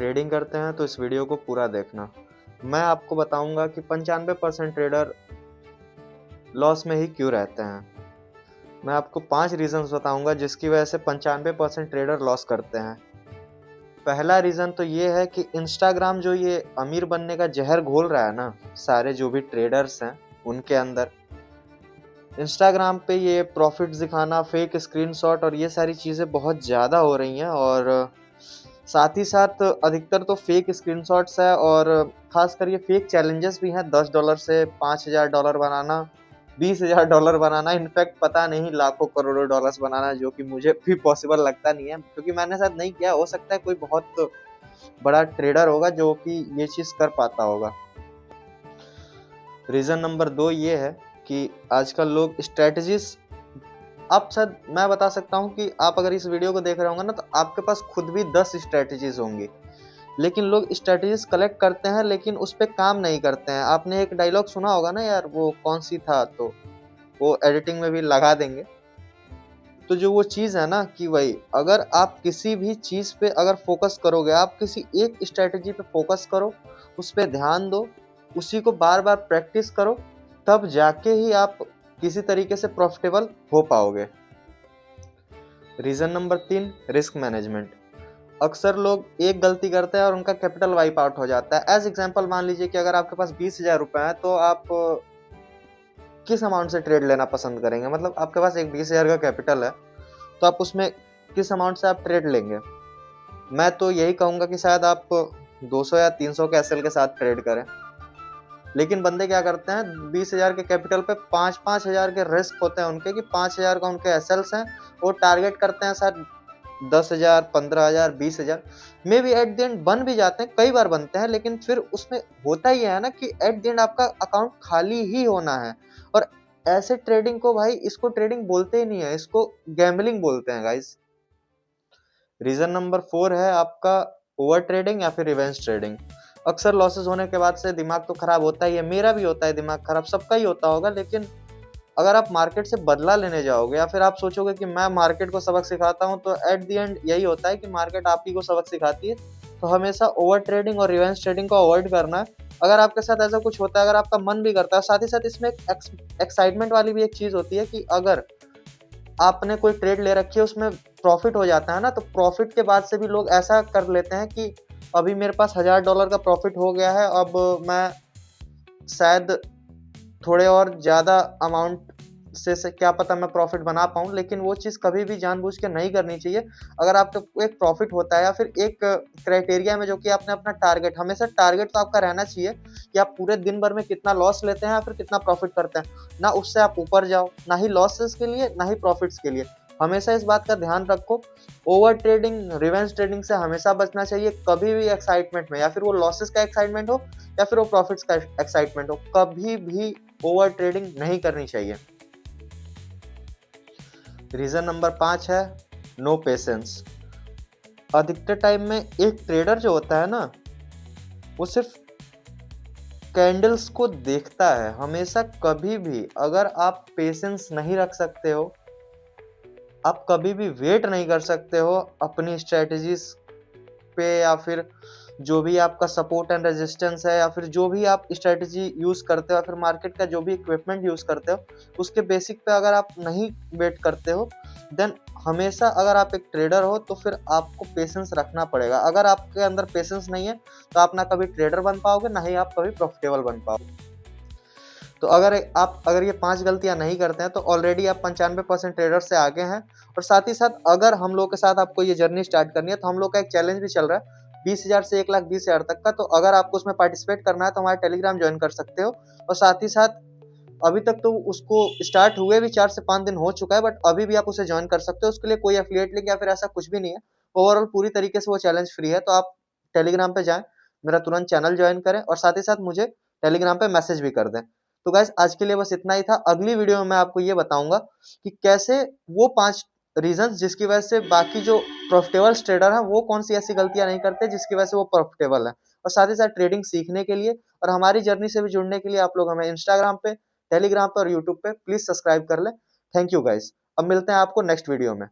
Trading करते हैं तो इस वीडियो को पूरा देखना। मैं आपको बताऊंगा कि 95% ट्रेडर लॉस में ही क्यों रहते हैं। मैं आपको 5 रीजंस बताऊंगा जिसकी वजह से 95% ट्रेडर लॉस करते हैं। पहला रीजन तो ये है कि इंस्टाग्राम जो ये अमीर बनने का जहर घोल रहा है ना, सारे जो भी ट्रेडर्स हैं उनके अंदर, इंस्टाग्राम पे ये प्रॉफिट्स दिखाना, फेक स्क्रीनशॉट और ये सारी चीज़ें बहुत ज़्यादा हो रही हैं। और साथ ही साथ अधिकतर तो फेक स्क्रीनशॉट्स है और खासकर ये फेक चैलेंजेस भी हैं। $10 से $5000 बनाना, $20000 बनाना, इनफैक्ट पता नहीं लाखों करोड़ों डॉलर्स बनाना, जो कि मुझे भी पॉसिबल लगता नहीं है क्योंकि मैंने शायद नहीं किया। हो सकता है कोई बहुत बड़ा ट्रेडर होगा जो कि ये चीज़ कर पाता होगा। रीज़न नंबर 2 ये है कि आजकल लोग स्ट्रेटजीज, आप शायद मैं बता सकता हूँ कि आप अगर इस वीडियो को देख रहे होंगे ना तो आपके पास खुद भी 10 स्ट्रेटजीज होंगी, लेकिन लोग स्ट्रेटजीज कलेक्ट करते हैं लेकिन उस पर काम नहीं करते हैं। आपने एक डायलॉग सुना होगा ना यार, वो कौन सी था, तो वो एडिटिंग में भी लगा देंगे। तो जो वो चीज़ है ना कि वही, अगर आप किसी भी चीज़ पे अगर फोकस करोगे, आप किसी एक स्ट्रेटजी पे फोकस करो, उस पर ध्यान दो, उसी को बार बार प्रैक्टिस करो, तब जाके ही आप किसी तरीके से प्रॉफिटेबल हो पाओगे। Reason number 3, risk management. अक्सर लोग एक गलती करते हैं और उनका कैपिटल वाइप आउट हो जाता है। एज एग्जांपल मान लीजिए कि अगर आपके पास 20,000 रुपए है तो आप किस अमाउंट से ट्रेड लेना पसंद करेंगे? मतलब आपके पास एक 20,000 का कैपिटल है तो आप उसमें किस अमाउंट से आप ट्रेड लेंगे? मैं तो यही कहूंगा कि शायद आप 200 या 300 के एसएल के साथ ट्रेड करें। लेकिन बंदे क्या करते हैं, 20,000 के कैपिटल पे 5-5 हजार के रिस्क होते हैं उनके, कि 5,000 का उनके एसएल्स हैं, वो टारगेट करते हैं शायद 10,000, 15,000, 20,000, may be at the end बन भी जाते हैं, कई बार बनते हैं, लेकिन फिर उसमें होता ही है ना कि एट द एंड आपका अकाउंट खाली ही होना है। और ऐसे ट्रेडिंग को भाई, इसको ट्रेडिंग बोलते ही नहीं है, इसको गैम्बलिंग बोलते हैं गाइस। रीजन नंबर 4 है आपका ओवर ट्रेडिंग या फिर रिवेंज ट्रेडिंग। अक्सर लॉसेस होने के बाद से दिमाग तो खराब होता ही है, मेरा भी होता है दिमाग खराब, सबका ही होता होगा। लेकिन अगर आप मार्केट से बदला लेने जाओगे या फिर आप सोचोगे कि मैं मार्केट को सबक सिखाता हूं, तो एट द एंड यही होता है कि मार्केट आप ही को सबक सिखाती है। तो हमेशा ओवर ट्रेडिंग और रिवेंज ट्रेडिंग को अवॉइड करना है। अगर आपके साथ ऐसा कुछ होता है, अगर आपका मन भी करता है, साथ ही साथ इसमें एक्साइटमेंट वाली भी एक चीज होती है कि अगर आपने कोई ट्रेड ले रखी है, उसमें प्रॉफिट हो जाता है ना, तो प्रॉफिट के बाद से भी लोग ऐसा कर लेते हैं कि अभी मेरे पास $1000 का प्रॉफिट हो गया है, अब मैं शायद थोड़े और ज़्यादा अमाउंट से क्या पता मैं प्रॉफिट बना पाऊँ। लेकिन वो चीज़ कभी भी जानबूझ के नहीं करनी चाहिए। अगर आपको एक प्रॉफिट होता है या फिर एक क्राइटेरिया में, जो कि आपने अपना टारगेट, हमेशा टारगेट तो आपका रहना चाहिए कि आप पूरे दिन भर में कितना लॉस लेते हैं या फिर कितना प्रॉफिट करते हैं, ना उससे आप ऊपर जाओ, ना ही लॉसेस के लिए ना ही प्रॉफिट्स के लिए। हमेशा इस बात का ध्यान रखो, ओवर ट्रेडिंग, रिवेंज ट्रेडिंग से हमेशा बचना चाहिए। कभी भी एक्साइटमेंट में, या फिर वो लॉसेस का एक्साइटमेंट हो या फिर वो प्रॉफिट्स का एक्साइटमेंट हो, कभी भी ओवर ट्रेडिंग नहीं करनी चाहिए। रीजन नंबर 5 है नो पेशेंस। अधिकतर टाइम में एक ट्रेडर जो होता है ना, वो सिर्फ कैंडल्स को देखता है हमेशा। कभी भी अगर आप पेशेंस नहीं रख सकते हो, आप कभी भी वेट नहीं कर सकते हो अपनी स्ट्रेटजीज पे, या फिर जो भी आपका सपोर्ट एंड रेजिस्टेंस है, या फिर जो भी आप स्ट्रेटजी यूज करते हो, या फिर मार्केट का जो भी इक्विपमेंट यूज करते हो, उसके बेसिक पे अगर आप नहीं वेट करते हो, देन हमेशा अगर आप एक ट्रेडर हो तो फिर आपको पेशेंस रखना पड़ेगा। अगर आपके अंदर पेशेंस नहीं है तो आप ना कभी ट्रेडर बन पाओगे, ना ही आप कभी प्रॉफिटेबल बन पाओगे। तो अगर ये 5 गलतियां नहीं करते हैं तो ऑलरेडी आप 95% ट्रेडर से आगे हैं। और साथ ही साथ अगर हम लोग के साथ आपको ये जर्नी स्टार्ट करनी है, तो हम लोग का एक चैलेंज भी चल रहा है 20,000 से 1,20,000 तक का। तो अगर आपको उसमें पार्टिसिपेट करना है तो हमारे टेलीग्राम ज्वाइन कर सकते हो। और साथ ही साथ अभी तक तो उसको स्टार्ट हुए भी 4 से 5 दिन हो चुका है, बट अभी भी आप उसे ज्वाइन कर सकते हो। उसके लिए कोई एफिलिएट लिंक या फिर ऐसा कुछ भी नहीं है। ओवरऑल पूरी तरीके से वो चैलेंज फ्री है। तो आप टेलीग्राम पे जाएं, मेरा तुरंत चैनल ज्वाइन करें और साथ ही साथ मुझे टेलीग्राम पे मैसेज भी कर दें। तो गाइस आज के लिए बस इतना ही था। अगली वीडियो में मैं आपको ये बताऊंगा कि कैसे वो 5 रीजंस जिसकी वजह से बाकी जो प्रॉफिटेबल ट्रेडर हैं वो कौन सी ऐसी गलतियां नहीं करते जिसकी वजह से वो प्रॉफिटेबल है। और साथ ही साथ ट्रेडिंग सीखने के लिए और हमारी जर्नी से भी जुड़ने के लिए आप लोग हमें इंस्टाग्राम पे, टेलीग्राम पे और यूट्यूब पे प्लीज सब्सक्राइब कर लें। Thank you guys. अब मिलते हैं आपको नेक्स्ट वीडियो में।